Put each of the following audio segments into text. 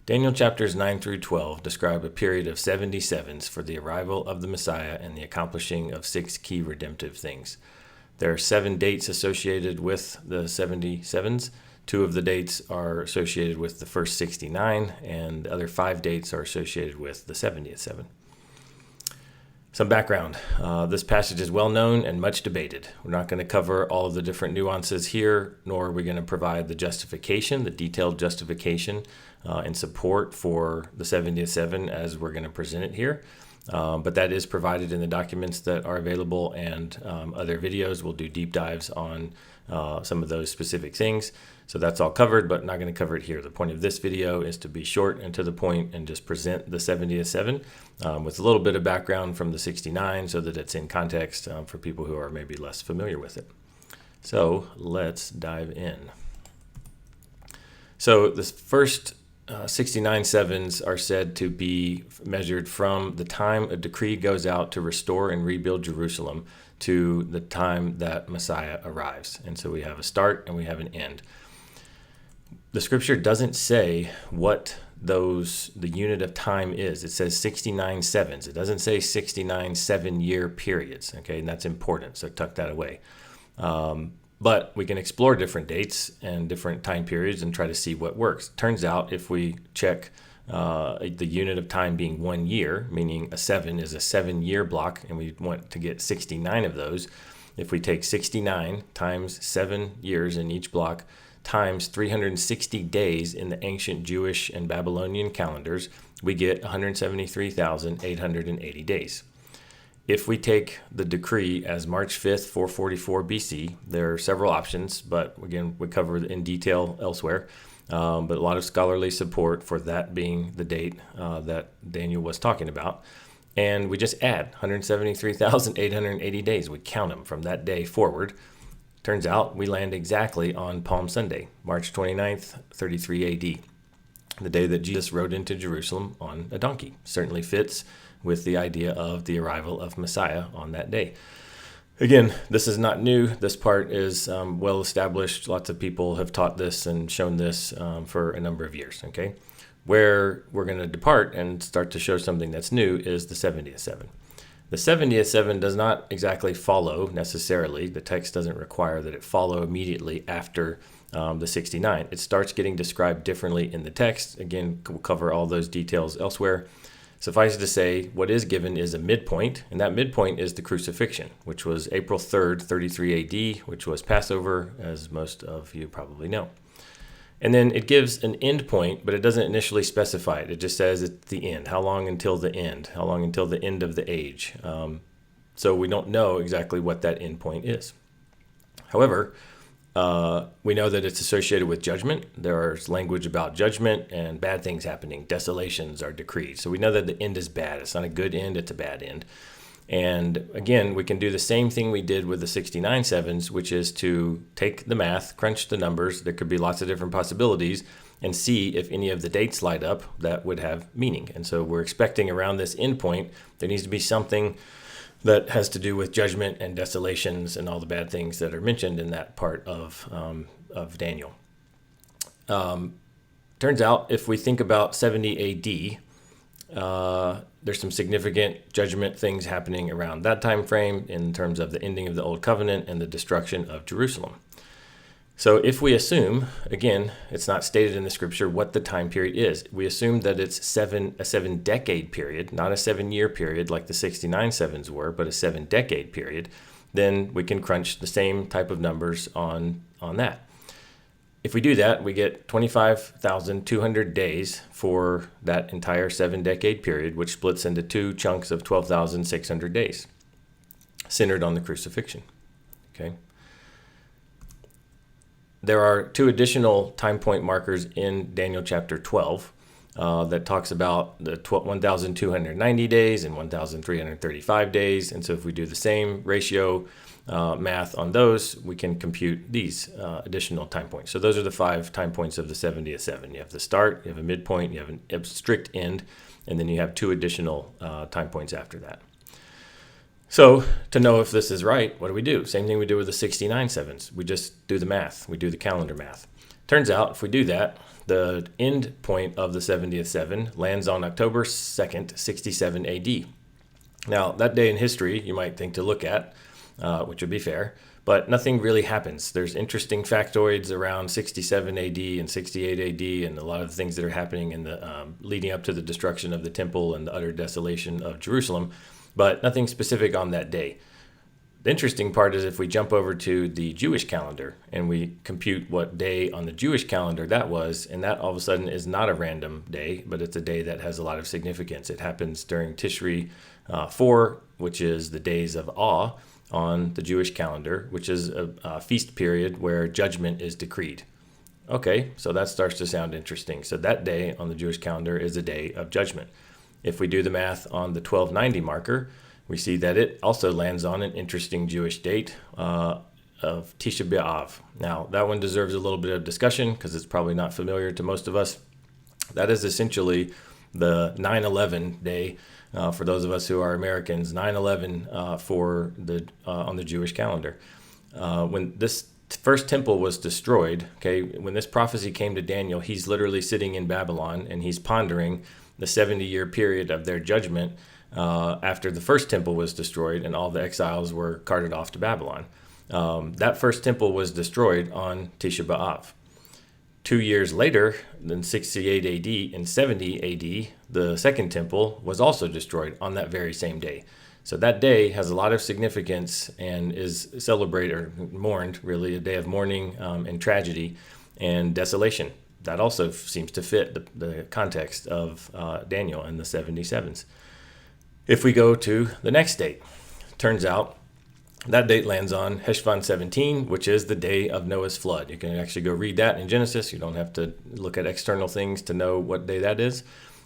Daniel chapters 9 through 12 describe a period of 77s for the arrival of the Messiah and the accomplishing of 6 key redemptive things. There are 7 dates associated with the 77s. 2 of the dates are associated with the first 69, and the other 5 dates are associated with the 70th 7. Some background. This passage is well known and much debated. We're not going to cover all of the different nuances here, nor are we going to provide the justification, the detailed justification and support for the 70th 7 as we're going to present it here. But that is provided in the documents that are available, and other videos will do deep dives on some of those specific things. So that's all covered, but not going to cover it here. The point of this video is to be short and to the point and just present the 70th 7 with a little bit of background from the 69 so that it's in context for people who are maybe less familiar with it. So let's dive in. So this first 69 sevens are said to be measured from the time a decree goes out to restore and rebuild Jerusalem to the time that Messiah arrives. And so we have a start and we have an end. The scripture doesn't say what the unit of time is. It says 69 sevens. It doesn't say 69 7-year periods. Okay, and that's important. So tuck that away. But we can explore different dates and different time periods and try to see what works. Turns out if we check the unit of time being 1 year, meaning a 7 is a 7-year block, and we want to get 69 of those. If we take 69 times 7 years in each block times 360 days in the ancient Jewish and Babylonian calendars, we get 173,880 days. If we take the decree as March 5th, 444 BC, there are several options, but again, we cover in detail elsewhere. But a lot of scholarly support for that being the date that Daniel was talking about. And we just add 173,880 days. We count them from that day forward. Turns out we land exactly on Palm Sunday, March 29th, 33 AD, the day that Jesus rode into Jerusalem on a donkey. Certainly fits with the idea of the arrival of Messiah on that day. Again, this is not new. This part is well established. Lots of people have taught this and shown this for a number of years. Okay, where we're going to depart and start to show something that's new is the 70th 7. The 70th 7 does not exactly follow necessarily. The text doesn't require that it follow immediately after the 69. It starts getting described differently in the text. Again, we'll cover all those details elsewhere. Suffice it to say, what is given is a midpoint, and that midpoint is the crucifixion, which was April 3rd, 33 AD, which was Passover, as most of you probably know. And then it gives an end point, but it doesn't initially specify it. It just says it's the end. How long until the end? How long until the end of the age? So we don't know exactly what that end point is. However, we know that it's associated with judgment. There is language about judgment and bad things happening. Desolations are decreed. So we know that the end is bad. It's not a good end, it's a bad end. And again, we can do the same thing we did with the 69 sevens, which is to take the math, crunch the numbers. There could be lots of different possibilities, and see if any of the dates light up that would have meaning. And so we're expecting around this end point, there needs to be something that has to do with judgment and desolations and all the bad things that are mentioned in that part of Daniel. Turns out, if we think about 70 AD, there's some significant judgment things happening around that time frame in terms of the ending of the Old Covenant and the destruction of Jerusalem. So if we assume, again, it's not stated in the scripture what the time period is. We assume that it's a 7-decade period, not a 7-year period like the 69 sevens were, but a 7-decade period. Then we can crunch the same type of numbers on that. If we do that, we get 25,200 days for that entire 7-decade period, which splits into 2 chunks of 12,600 days, centered on the crucifixion. Okay. There are 2 additional time point markers in Daniel chapter 12 that talks about the 1,290 days and 1,335 days. And so if we do the same ratio math on those, we can compute these additional time points. So those are the 5 time points of the 70th 7. You have the start, you have a midpoint, you have a strict end, and then you have 2 additional time points after that. So to know if this is right, what do we do? Same thing we do with the 69 sevens. We just do the math. We do the calendar math. Turns out, if we do that, the end point of the 70th seven lands on October 2nd, 67 AD. Now, that day in history you might think to look at, which would be fair, but nothing really happens. There's interesting factoids around 67 AD and 68 AD and a lot of the things that are happening in the leading up to the destruction of the temple and the utter desolation of Jerusalem, but nothing specific on that day. The interesting part is if we jump over to the Jewish calendar and we compute what day on the Jewish calendar that was, and that all of a sudden is not a random day, but it's a day that has a lot of significance. It happens during Tishri 4, which is the days of awe on the Jewish calendar, which is a feast period where judgment is decreed. Okay, so that starts to sound interesting. So that day on the Jewish calendar is a day of judgment. If we do the math on the 1290 marker, we see that it also lands on an interesting Jewish date of Tisha B'Av. Now, that one deserves a little bit of discussion because it's probably not familiar to most of us. That is essentially the 9/11 day for those of us who are Americans. 9/11 on the Jewish calendar. When this first temple was destroyed, okay, when this prophecy came to Daniel, he's literally sitting in Babylon and he's pondering the 70-year period of their judgment after the first temple was destroyed and all the exiles were carted off to Babylon. That first temple was destroyed on Tisha B'Av. 2 years later, in 68 AD and 70 AD, the second temple was also destroyed on that very same day. So that day has a lot of significance and is celebrated or mourned, really, a day of mourning and tragedy and desolation. That also seems to fit the context of Daniel and the 77s. If we go to the next date, turns out that date lands on Heshvan 17, which is the day of Noah's flood. You can actually go read that in Genesis. You don't have to look at external things to know what day that is.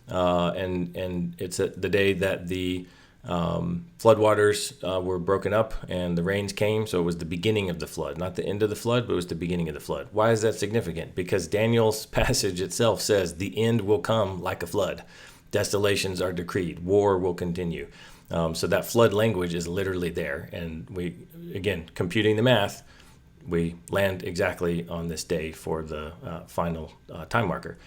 And it's the day that the floodwaters were broken up and the rains came. So it was the beginning of the flood, not the end of the flood, but it was the beginning of the flood. Why is that significant? Because Daniel's passage itself says the end will come like a flood. Desolations are decreed. War will continue. So that flood language is literally there. And we, again, computing the math, we land exactly on this day for the final time marker.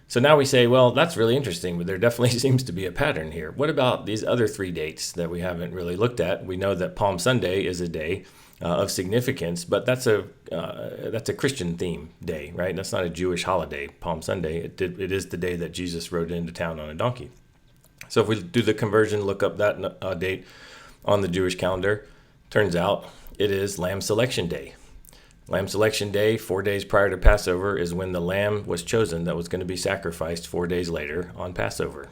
So now we say, well, that's really interesting, but there definitely seems to be a pattern here. What about these other 3 dates that we haven't really looked at? We know that Palm Sunday is a day of significance, but that's a Christian theme day, right? That's not a Jewish holiday. Palm Sunday, it is the day that Jesus rode into town on a donkey. So if we do the conversion, look up that date on the Jewish calendar, turns out it is Lamb Selection Day. Lamb Selection Day, 4 days prior to Passover, is when the lamb was chosen that was going to be sacrificed 4 days later on Passover.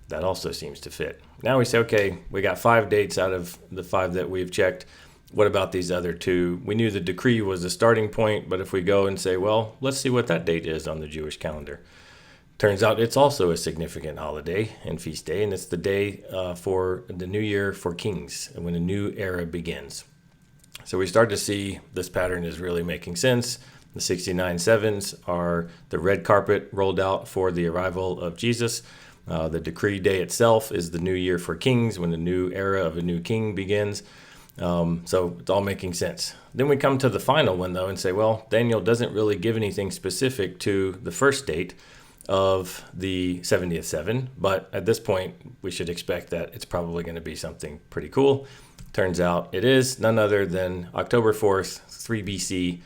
That also seems to fit. Now we say, okay, we got 5 dates out of the 5 that we've checked. What about these other 2? We knew the decree was the starting point, but if we go and say, well, let's see what that date is on the Jewish calendar. Turns out it's also a significant holiday and feast day, and it's the day for the new year for kings, when a new era begins. So we start to see this pattern is really making sense. The 69 sevens are the red carpet rolled out for the arrival of Jesus. The decree day itself is the new year for kings, when the new era of a new king begins. So it's all making sense. Then we come to the final one, though, and say, well, Daniel doesn't really give anything specific to the first date of the 70th seven, but at this point, we should expect that it's probably going to be something pretty cool. Turns out it is none other than October 4th, 3 BC,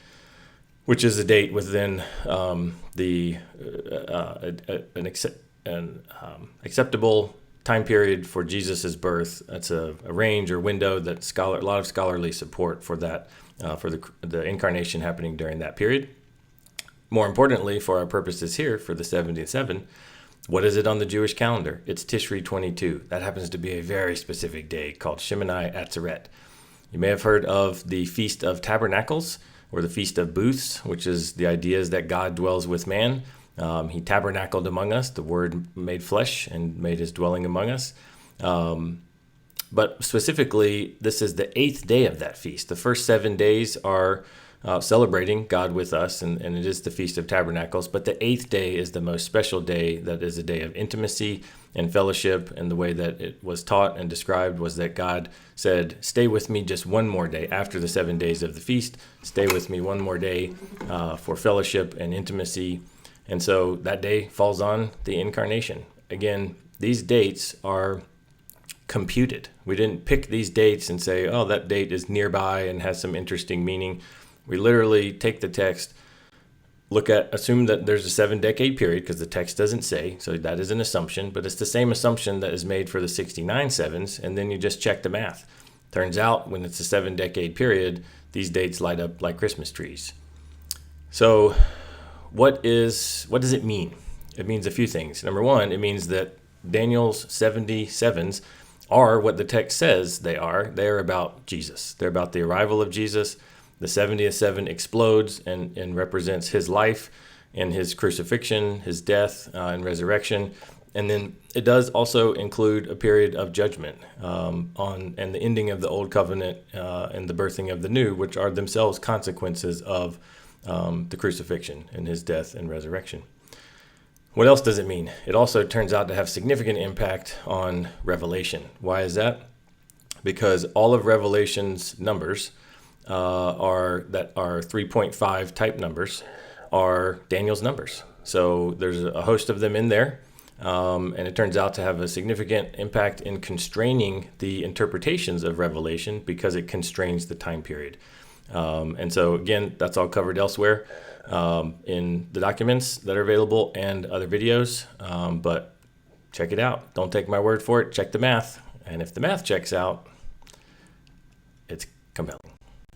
which is a date within an acceptable time period for Jesus's birth. That's a range or window that a lot of scholarly support for that, for the incarnation happening during that period. More importantly, for our purposes here, for the 77, what is it on the Jewish calendar? It's Tishri 22. That happens to be a very specific day called Shemini Atzeret. You may have heard of the Feast of Tabernacles or the Feast of Booths, which is the idea is that God dwells with man. He tabernacled among us, the Word made flesh and made his dwelling among us. But specifically, this is the 8th day of that feast. The first 7 days are celebrating God with us, and it is the Feast of Tabernacles. But the 8th day is the most special day. That is a day of intimacy and fellowship. And the way that it was taught and described was that God said, stay with me just one more day after the 7 days of the feast. Stay with me one more day for fellowship and intimacy. And so that day falls on the incarnation. Again, these dates are computed. We didn't pick these dates and say, oh, that date is nearby and has some interesting meaning. We literally take the text, assume that there's a 7-decade period, because the text doesn't say, so that is an assumption, but it's the same assumption that is made for the 69 sevens, and then you just check the math. Turns out when it's a 7-decade period, these dates light up like Christmas trees. So what does it mean? It means a few things. Number one, it means that Daniel's 77s are what the text says they are. They're about Jesus. They're about the arrival of Jesus. The 70th seven explodes and represents his life and his crucifixion, his death and resurrection. And then it does also include a period of judgment and the ending of the old covenant and the birthing of the new, which are themselves consequences of the crucifixion and his death and resurrection. What else does it mean? It also turns out to have significant impact on Revelation. Why is that? Because all of Revelation's numbers are 3.5 type numbers are Daniel's numbers. So there's a host of them in there. And it turns out to have a significant impact in constraining the interpretations of Revelation because it constrains the time period. And so, again, that's all covered elsewhere in the documents that are available and other videos. But check it out. Don't take my word for it. Check the math. And if the math checks out, it's compelling.